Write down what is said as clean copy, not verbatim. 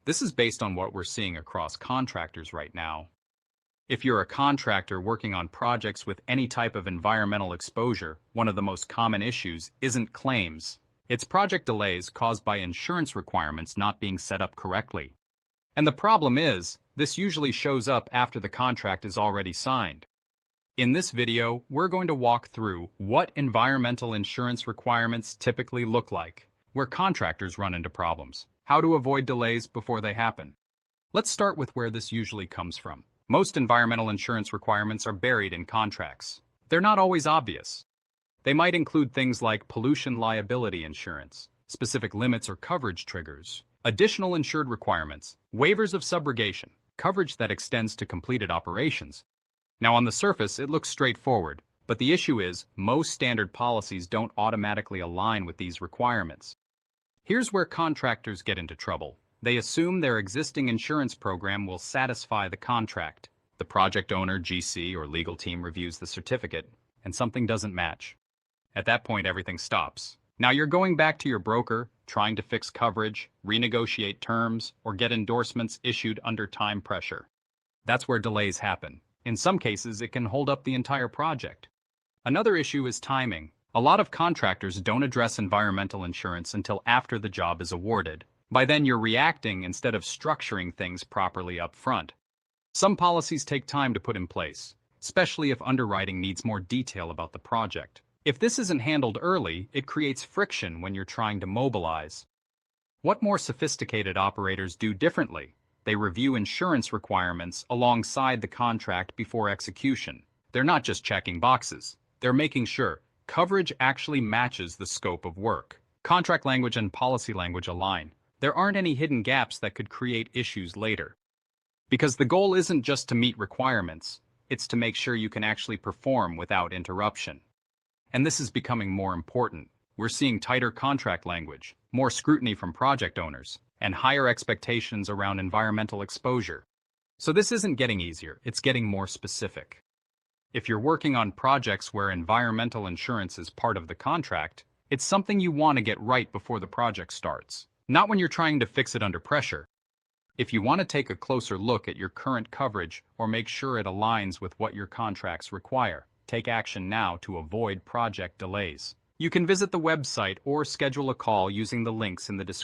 This is based on what we're seeing across contractors right now. If you're a contractor working on projects with any type of environmental exposure, one of the most common issues isn't claims. It's project delays caused by insurance requirements not being set up correctly. And the problem is, this usually shows up after the contract is already signed. In this video, we're going to walk through what environmental insurance requirements typically look like, where contractors run into problems, how to avoid delays before they happen. Let's start with where this usually comes from. Most environmental insurance requirements are buried in contracts. They're not always obvious. They might include things like pollution liability insurance, specific limits or coverage triggers, additional insured requirements, waivers of subrogation, coverage that extends to completed operations. Now, on the surface, it looks straightforward, but the issue is most standard policies don't automatically align with these requirements. Here's where contractors get into trouble. They assume their existing insurance program will satisfy the contract. The project owner, GC, or legal team reviews the certificate, and something doesn't match. At that point, everything stops. Now you're going back to your broker, trying to fix coverage, renegotiate terms, or get endorsements issued under time pressure. That's where delays happen. In some cases, it can hold up the entire project. Another issue is timing. A lot of contractors don't address environmental insurance until after the job is awarded. By then, you're reacting instead of structuring things properly up front. Some policies take time to put in place, especially if underwriting needs more detail about the project. If this isn't handled early, it creates friction when you're trying to mobilize. What more sophisticated operators do differently? They review insurance requirements alongside the contract before execution. They're not just checking boxes. They're making sure coverage actually matches the scope of work. Contract language and policy language align. There aren't any hidden gaps that could create issues later. Because the goal isn't just to meet requirements, it's to make sure you can actually perform without interruption. And this is becoming more important. We're seeing tighter contract language, more scrutiny from project owners, and higher expectations around environmental exposure. So this isn't getting easier, it's getting more specific. If you're working on projects where environmental insurance is part of the contract, it's something you want to get right before the project starts, not when you're trying to fix it under pressure. If you want to take a closer look at your current coverage or make sure it aligns with what your contracts require, take action now to avoid project delays. You can visit the website or schedule a call using the links in the description.